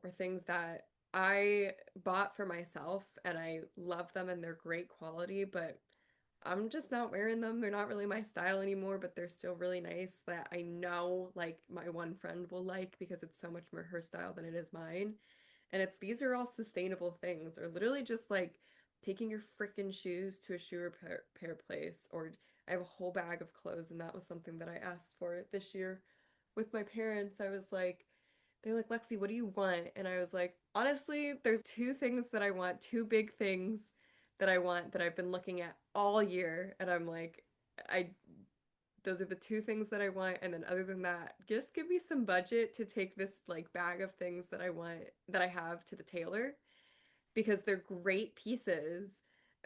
Speaker 1: or things that I bought for myself and I love them and they're great quality, but I'm just not wearing them. They're not really my style anymore, but they're still really nice that I know like my one friend will like because it's so much more her style than it is mine. And it's these are all sustainable things, or literally just like taking your freaking shoes to a shoe repair place. Or I have a whole bag of clothes, and that was something that I asked for this year with my parents. I was like, they're like, Lexi, what do you want? And I was like, honestly, there's two things that I want, two big things that I want that I've been looking at all year. And I'm like, I those are the two things that I want. And then other than that, just give me some budget to take this like bag of things that I want that I have to the tailor because they're great pieces,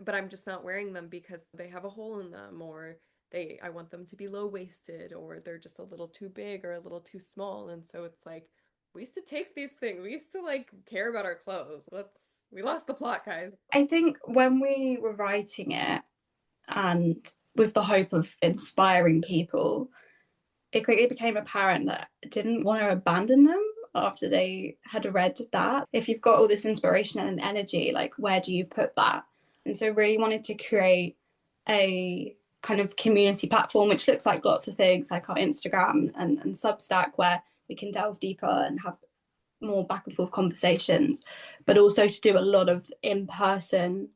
Speaker 1: but I'm just not wearing them because they have a hole in them or I want them to be low-waisted or they're just a little too big or a little too small. And so it's like we used to take these things. We used to like care about our clothes. We lost the plot, guys.
Speaker 2: I think when we were writing it and with the hope of inspiring people, it quickly became apparent that I didn't want to abandon them after they had read that. If you've got all this inspiration and energy, like where do you put that? And so really wanted to create a kind of community platform, which looks like lots of things like our Instagram and Substack, where we can delve deeper and have more back and forth conversations, but also to do a lot of in-person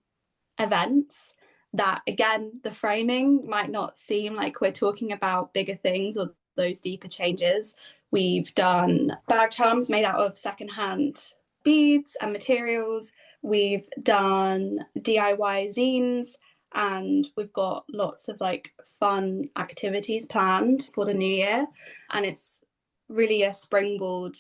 Speaker 2: events that, again, the framing might not seem like we're talking about bigger things or those deeper changes. We've done bag charms made out of secondhand beads and materials. We've done DIY zines, and we've got lots of like fun activities planned for the new year. And it's really a springboard.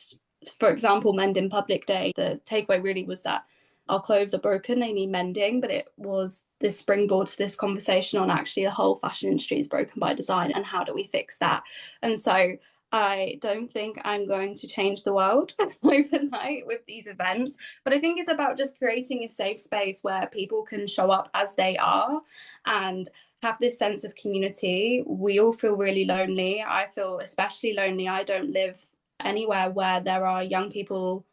Speaker 2: For example, Mend in Public Day, the takeaway really was that our clothes are broken, they need mending, but it was this springboard to this conversation on actually the whole fashion industry is broken by design and how do we fix that. And so I don't think I'm going to change the world overnight with these events, but I think it's about just creating a safe space where people can show up as they are and have this sense of community. We all feel really lonely. I feel especially lonely. I don't live anywhere where there are young people,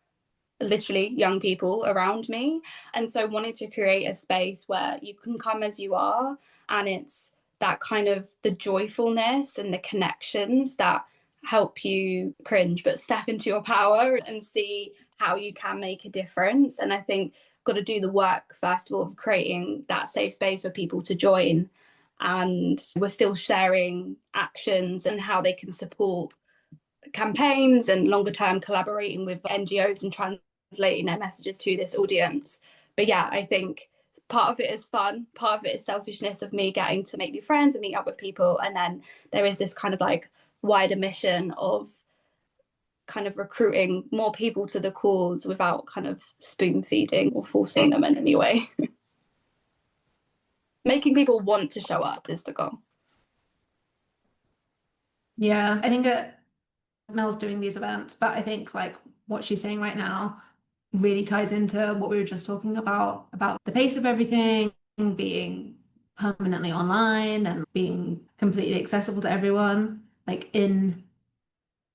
Speaker 2: literally young people around me. And so wanted to create a space where you can come as you are, and it's that kind of the joyfulness and the connections that help you cringe but step into your power and see how you can make a difference. And I think got to do the work first of all of creating that safe space for people to join, and we're still sharing actions and how they can support campaigns and longer term collaborating with NGOs and translating their messages to this audience. But yeah, I think part of it is fun, part of it is selfishness of me getting to make new friends and meet up with people, and then there is this kind of like wider mission of kind of recruiting more people to the cause without kind of spoon feeding or forcing them in any way. Making people want to show up is the goal.
Speaker 3: Yeah, I think Mel's doing these events, but I think like what she's saying right now really ties into what we were just talking about the pace of everything being permanently online and being completely accessible to everyone. Like in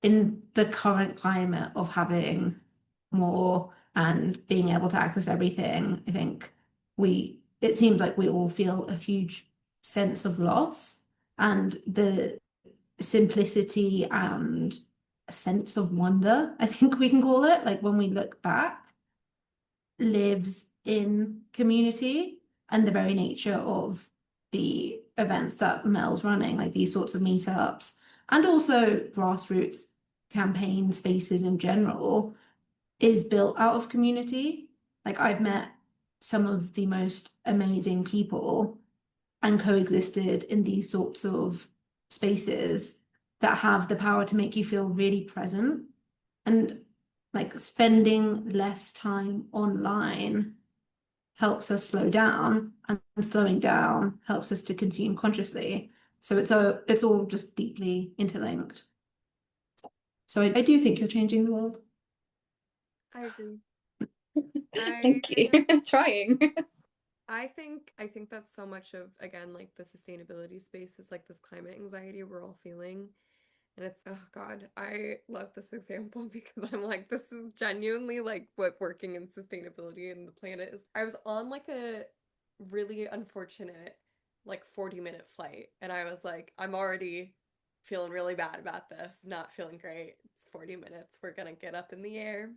Speaker 3: the current climate of having more and being able to access everything, I think it seems like we all feel a huge sense of loss, and the simplicity and a sense of wonder, I think we can call it, like when we look back, lives in community and the very nature of the events that Mel's running, like these sorts of meetups, and also grassroots campaign spaces in general, is built out of community. Like I've met some of the most amazing people and coexisted in these sorts of spaces that have the power to make you feel really present. And like spending less time online helps us slow down, and slowing down helps us to consume consciously. So it's all just deeply interlinked. So I do think you're changing the world.
Speaker 1: I agree.
Speaker 2: Thank you. Trying.
Speaker 1: I think that's so much of, again, like the sustainability space is like this climate anxiety we're all feeling. And it's, oh God, I love this example because I'm like, this is genuinely like what working in sustainability and the planet is. I was on like a really unfortunate, like 40-minute flight, and I was like, I'm already feeling really bad about this, not feeling great. It's 40 minutes. We're gonna get up in the air.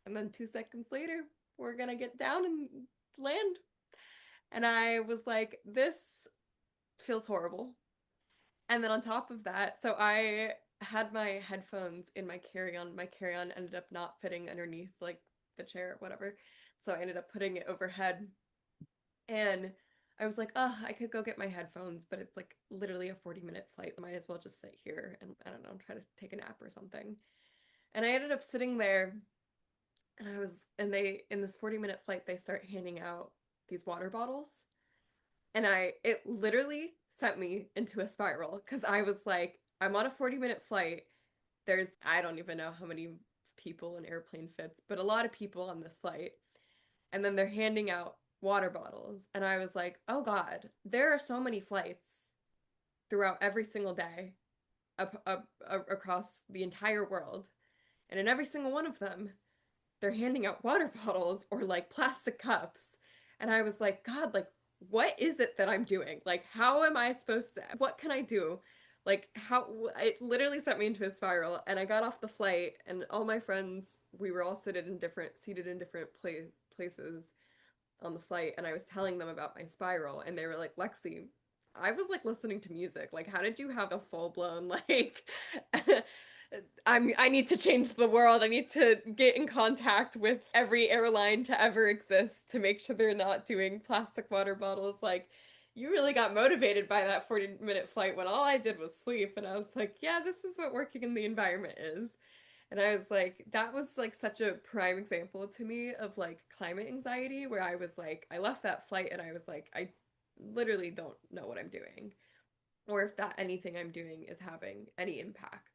Speaker 1: And then 2 seconds later, we're gonna get down and land. And I was like, this feels horrible. And then on top of that, so I had my headphones in my carry-on. My carry-on ended up not fitting underneath like the chair or whatever. So I ended up putting it overhead. And I was like, oh, I could go get my headphones, but it's like literally a 40-minute flight. I might as well just sit here and I don't know, try to take a nap or something. And I ended up sitting there and they, in this 40-minute flight, they start handing out these water bottles. And it literally sent me into a spiral because I was like, I'm on a 40-minute flight. I don't even know how many people an airplane fits, but a lot of people on this flight. And then they're handing out water bottles. And I was like, oh God, there are so many flights throughout every single day across the entire world. And in every single one of them, they're handing out water bottles or like plastic cups. And I was like, God, like, what is it that I'm doing? Like, how am I supposed to, what can I do? Like, it literally sent me into a spiral. And I got off the flight, and all my friends, we were all seated in different places on the flight. And I was telling them about my spiral, and they were like, Lexi, I was like listening to music. Like, how did you have a full blown, like, I need to change the world. I need to get in contact with every airline to ever exist to make sure they're not doing plastic water bottles. Like, you really got motivated by that 40-minute flight when all I did was sleep. And I was like, yeah, this is what working in the environment is. And I was like, that was like such a prime example to me of like climate anxiety, where I was like, I left that flight and I was like, I literally don't know what I'm doing, or if that anything I'm doing is having any impact.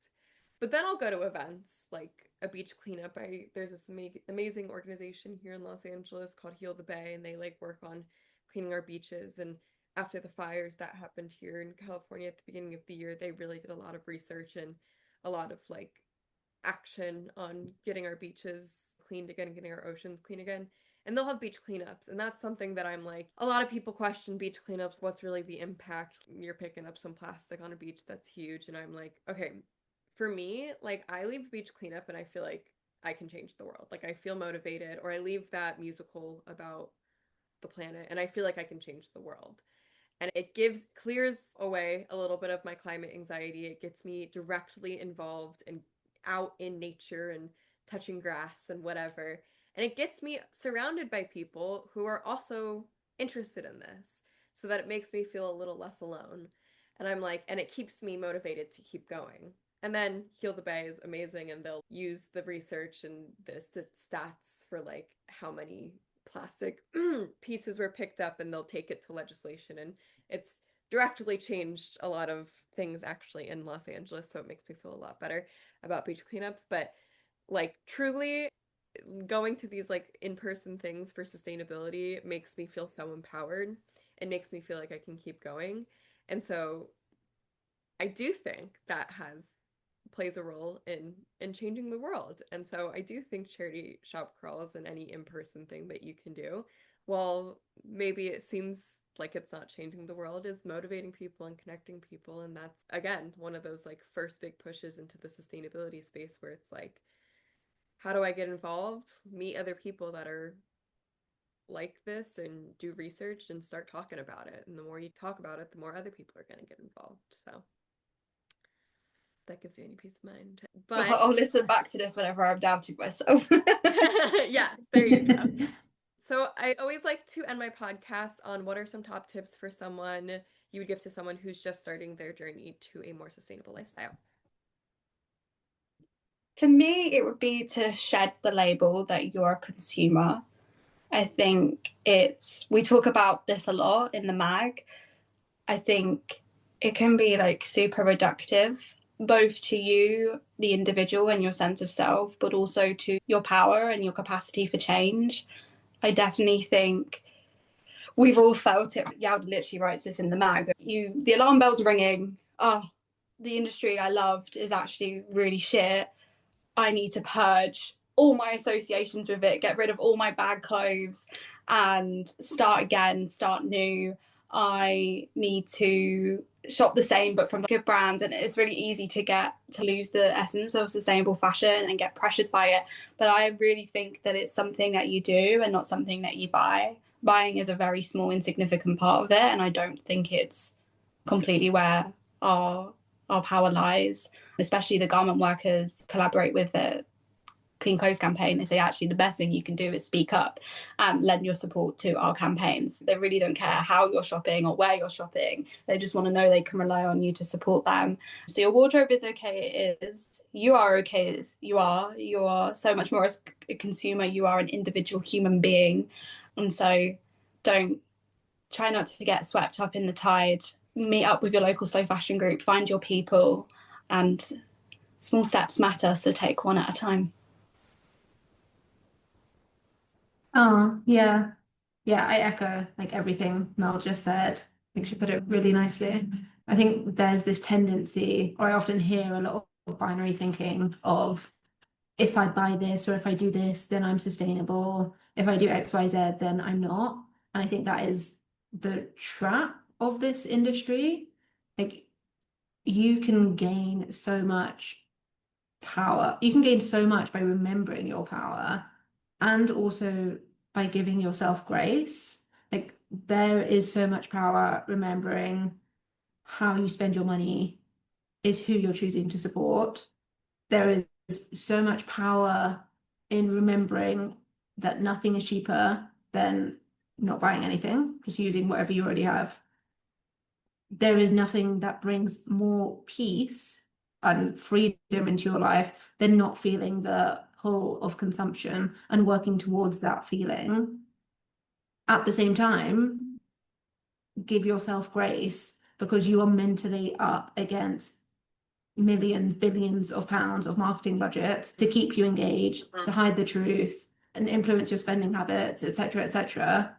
Speaker 1: But then I'll go to events like a beach cleanup. There's this amazing organization here in Los Angeles called Heal the Bay, and they like work on cleaning our beaches. And after the fires that happened here in California at the beginning of the year, they really did a lot of research and a lot of like action on getting our beaches cleaned again, getting our oceans clean again. And they'll have beach cleanups. And that's something that I'm like, a lot of people question beach cleanups. What's really the impact? You're picking up some plastic on a beach, that's huge. And I'm like, okay, for me, like I leave beach cleanup and I feel like I can change the world. Like I feel motivated, or I leave that musical about the planet and I feel like I can change the world. And it clears away a little bit of my climate anxiety. It gets me directly involved and out in nature and touching grass and whatever. And it gets me surrounded by people who are also interested in this, so that it makes me feel a little less alone. And I'm like, and it keeps me motivated to keep going. And then Heal the Bay is amazing, and they'll use the research and the stats for like how many plastic pieces were picked up, and they'll take it to legislation. And it's directly changed a lot of things actually in Los Angeles, so it makes me feel a lot better about beach cleanups. But like truly going to these like in-person things for sustainability makes me feel so empowered and makes me feel like I can keep going. And so I do think that has plays a role in changing the world. And so I do think charity shop crawls and any in-person thing that you can do, while maybe it seems like it's not changing the world, is motivating people and connecting people. And that's again one of those like first big pushes into the sustainability space, where it's like, how do I get involved, meet other people that are like this, and do research and start talking about it. And the more you talk about it, the more other people are going to get involved. So that gives you any peace of mind. But
Speaker 2: I'll listen back to this whenever I'm doubting myself.
Speaker 1: yes, there you go. So I always like to end my podcast on what are some top tips for someone you would give to someone who's just starting their journey to a more sustainable lifestyle.
Speaker 2: For me, it would be to shed the label that you're a consumer. I think we talk about this a lot in the mag. I think it can be like super reductive, both to you, the individual, and your sense of self, but also to your power and your capacity for change. I definitely think we've all felt it. Yowd literally writes this in the mag. The alarm bell's ringing. Oh, the industry I loved is actually really shit. I need to purge all my associations with it, get rid of all my bad clothes, and start again, start new. I need to shop the same but from good brands, and it's really easy to lose the essence of sustainable fashion and get pressured by it. But I really think that it's something that you do and not something that you buy. Buying is a very small, insignificant part of it, and I don't think it's completely where our power lies. Especially the garment workers collaborate with the Clean Clothes campaign. They say actually the best thing you can do is speak up and lend your support to our campaigns. They really don't care how you're shopping or where you're shopping. They just want to know they can rely on you to support them. So your wardrobe is okay, it is. You are okay as you are. You are so much more as a consumer. You are an individual human being. And so don't try not to get swept up in the tide. Meet up with your local slow fashion group, find your people, and small steps matter, so take one at a time.
Speaker 3: Oh, yeah. Yeah, I echo like everything Mel just said. I think she put it really nicely. I think there's this tendency, or I often hear a lot of binary thinking of if I buy this or if I do this, then I'm sustainable. If I do X, Y, Z, then I'm not. And I think that is the trap of this industry. Like you can gain so much power. You can gain so much by remembering your power and also by giving yourself grace. Like there is so much power remembering how you spend your money is who you're choosing to support. There is so much power in remembering that nothing is cheaper than not buying anything, just using whatever you already have. There is nothing that brings more peace and freedom into your life than not feeling the pull of consumption and working towards that feeling. At the same time, give yourself grace because you are mentally up against millions, billions of pounds of marketing budgets to keep you engaged, to hide the truth and influence your spending habits, etc., etc.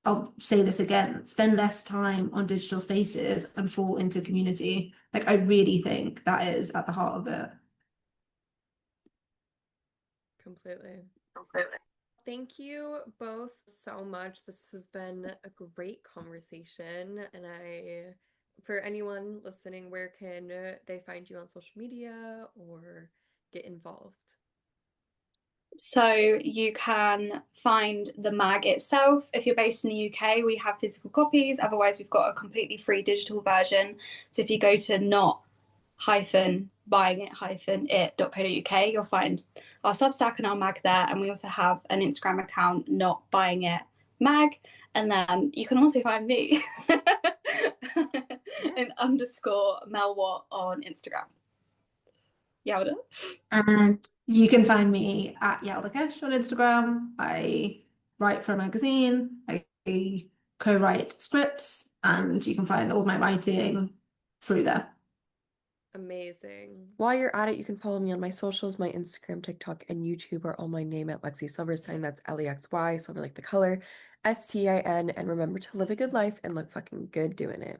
Speaker 3: I'll say this again, spend less time on digital spaces and fall into community. Like I really think that is at the heart of it.
Speaker 1: Completely. Thank you both so much. This has been a great conversation. And for anyone listening, where can they find you on social media or get involved?
Speaker 2: So you can find the mag itself. If you're based in the UK, we have physical copies. Otherwise, we've got a completely free digital version. So if you go to not buying it.co.uk, you'll find our Substack and our mag there. And we also have an Instagram account, not buying it mag. And then you can also find me in underscore Melwatt on Instagram. Yowda.
Speaker 3: And you can find me at Yaldakesh on Instagram. I write for a magazine. I co-write scripts, and you can find all my writing through there.
Speaker 1: Amazing. While you're at it, you can follow me on my socials. My Instagram, TikTok, and YouTube are all my name at Lexi Silverstein. That's Lexy, silver like the color, STIN. And remember to live a good life and look fucking good doing it.